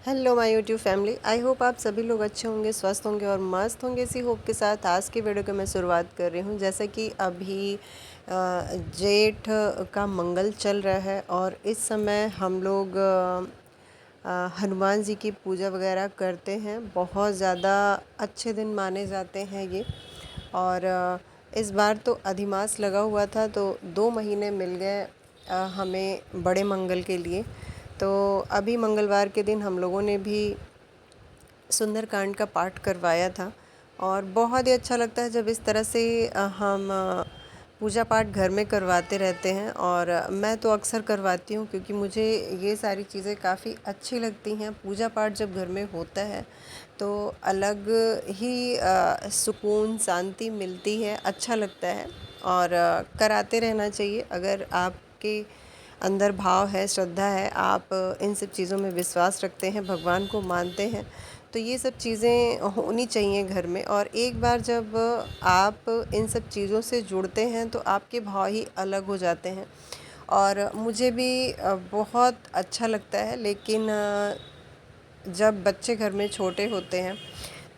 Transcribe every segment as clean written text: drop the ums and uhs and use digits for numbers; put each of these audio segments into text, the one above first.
Hello my YouTube family. I hope आप सभी लोग अच्छे होंगे, स्वस्थ होंगे और मस्त होंगे। इसी होप के साथ आज की वीडियो को मैं शुरुआत कर रही हूँ। जैसा कि अभी जेठ का मंगल चल रहा है और इस समय हम लोग हनुमान जी की पूजा वगैरह करते हैं। बहुत ज़्यादा अच्छे दिन माने जाते हैं ये। और इस बार तो अधिमास लगा हुआ था, तो 2 महीने मिल गए हमें बड़े मंगल के लिए। तो अभी मंगलवार के दिन हम लोगों ने भी सुंदरकांड का पाठ करवाया था और बहुत ही अच्छा लगता है जब इस तरह से हम पूजा पाठ घर में करवाते रहते हैं। और मैं तो अक्सर करवाती हूँ क्योंकि मुझे ये सारी चीज़ें काफ़ी अच्छी लगती हैं। पूजा पाठ जब घर में होता है तो अलग ही सुकून शांति मिलती है, अच्छा लगता है और कराते रहना चाहिए। अगर आपके अंदर भाव है, श्रद्धा है, आप इन सब चीज़ों में विश्वास रखते हैं, भगवान को मानते हैं, तो ये सब चीज़ें होनी चाहिए घर में। और एक बार जब आप इन सब चीज़ों से जुड़ते हैं तो आपके भाव ही अलग हो जाते हैं। और मुझे भी बहुत अच्छा लगता है। लेकिन जब बच्चे घर में छोटे होते हैं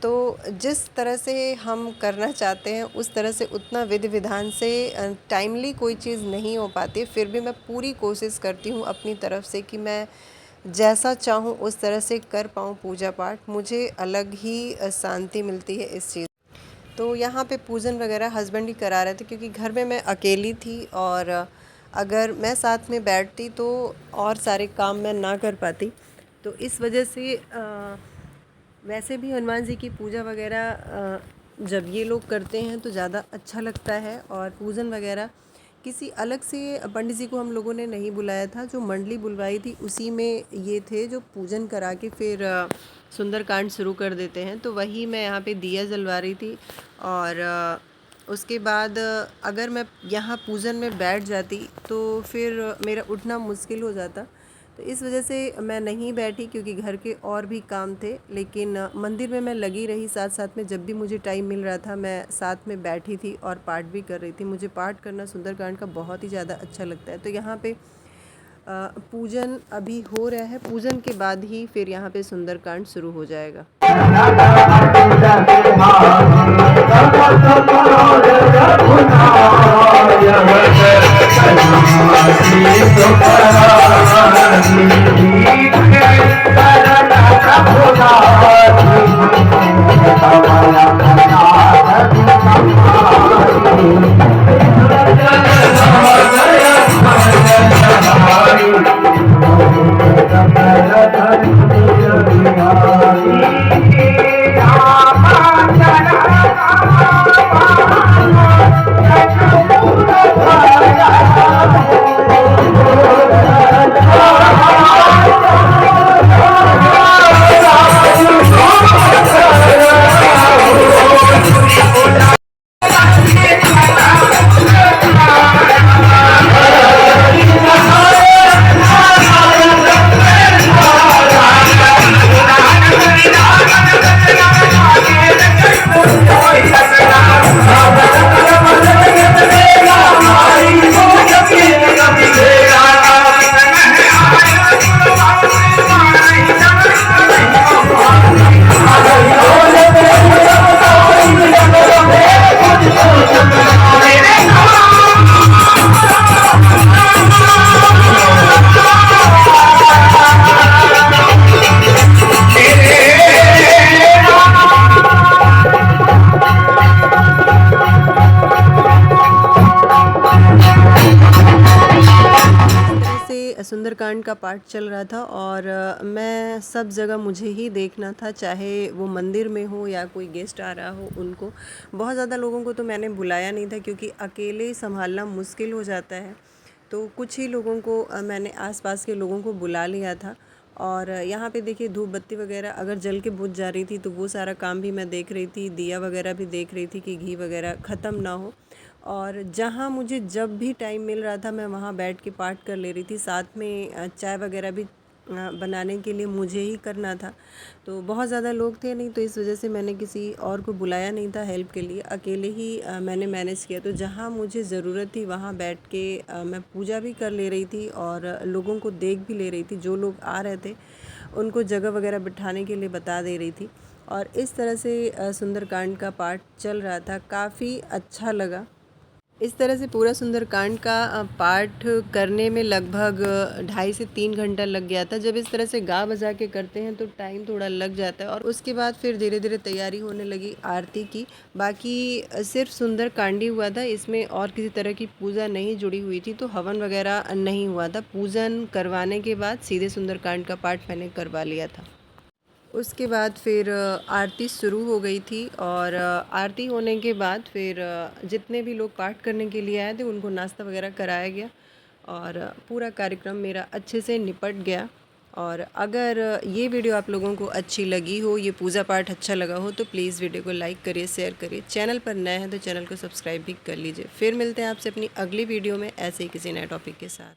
तो जिस तरह से हम करना चाहते हैं उस तरह से उतना विधि विधान से टाइमली कोई चीज़ नहीं हो पाती। फिर भी मैं पूरी कोशिश करती हूँ अपनी तरफ से कि मैं जैसा चाहूँ उस तरह से कर पाऊँ पूजा पाठ। मुझे अलग ही शांति मिलती है इस चीज़। तो यहाँ पे पूजन वगैरह हस्बैंड ही करा रहे थे क्योंकि घर में मैं अकेली थी और अगर मैं साथ में बैठती तो और सारे काम मैं ना कर पाती। तो इस वजह से वैसे भी हनुमान जी की पूजा वगैरह जब ये लोग करते हैं तो ज़्यादा अच्छा लगता है। और पूजन वगैरह किसी अलग से पंडित जी को हम लोगों ने नहीं बुलाया था, जो मंडली बुलवाई थी उसी में ये थे जो पूजन करा के फिर सुंदरकांड शुरू कर देते हैं। तो वही मैं यहाँ पे दिया जलवा रही थी। और उसके बाद अगर मैं यहाँ पूजन में बैठ जाती तो फिर मेरा उठना मुश्किल हो जाता। तो इस वजह से मैं नहीं बैठी क्योंकि घर के और भी काम थे। लेकिन मंदिर में मैं लगी रही, साथ साथ में जब भी मुझे टाइम मिल रहा था मैं साथ में बैठी थी और पाठ भी कर रही थी। मुझे पाठ करना सुंदरकांड का बहुत ही ज़्यादा अच्छा लगता है। तो यहाँ पे पूजन अभी हो रहा है, पूजन के बाद ही फिर यहाँ पे सुंदरकांड शुरू हो जाएगा। सुंदरकांड का पाठ चल रहा था और मैं सब जगह मुझे ही देखना था, चाहे वो मंदिर में हो या कोई गेस्ट आ रहा हो उनको। बहुत ज़्यादा लोगों को तो मैंने बुलाया नहीं था क्योंकि अकेले संभालना मुश्किल हो जाता है। तो कुछ ही लोगों को मैंने आसपास के लोगों को बुला लिया था। और यहाँ पे देखिए धूप बत्ती वगैरह अगर जल के बुझ जा रही थी तो वो सारा काम भी मैं देख रही थी, दिया वगैरह भी देख रही थी कि घी वगैरह ख़त्म ना हो। और जहाँ मुझे जब भी टाइम मिल रहा था मैं वहाँ बैठ के पाठ कर ले रही थी। साथ में चाय वगैरह भी बनाने के लिए मुझे ही करना था। तो बहुत ज़्यादा लोग थे नहीं, तो इस वजह से मैंने किसी और को बुलाया नहीं था हेल्प के लिए, अकेले ही मैंने मैनेज किया। तो जहाँ मुझे ज़रूरत थी वहाँ बैठ के मैं पूजा भी कर ले रही थी और लोगों को देख भी ले रही थी। जो लोग आ रहे थे उनको जगह वगैरह बिठाने के लिए बता दे रही थी। और इस तरह से सुंदरकांड का पाठ चल रहा था, काफ़ी अच्छा लगा। इस तरह से पूरा सुंदरकांड का पाठ करने में लगभग 2.5 से 3 घंटा लग गया था। जब इस तरह से गा बजा के करते हैं तो टाइम थोड़ा लग जाता है। और उसके बाद फिर धीरे धीरे तैयारी होने लगी आरती की। बाकी सिर्फ सुंदरकांड ही हुआ था, इसमें और किसी तरह की पूजा नहीं जुड़ी हुई थी, तो हवन वगैरह नहीं हुआ था। पूजन करवाने के बाद सीधे सुंदरकांड का पाठ मैंने करवा लिया था। उसके बाद फिर आरती शुरू हो गई थी। और आरती होने के बाद फिर जितने भी लोग पाठ करने के लिए आए थे उनको नाश्ता वगैरह कराया गया और पूरा कार्यक्रम मेरा अच्छे से निपट गया। और अगर ये वीडियो आप लोगों को अच्छी लगी हो, ये पूजा पाठ अच्छा लगा हो, तो प्लीज़ वीडियो को लाइक करिए, शेयर करिए। चैनल पर नए हैं तो चैनल को सब्सक्राइब भी कर लीजिए। फिर मिलते हैं आपसे अपनी अगली वीडियो में ऐसे ही किसी नए टॉपिक के साथ।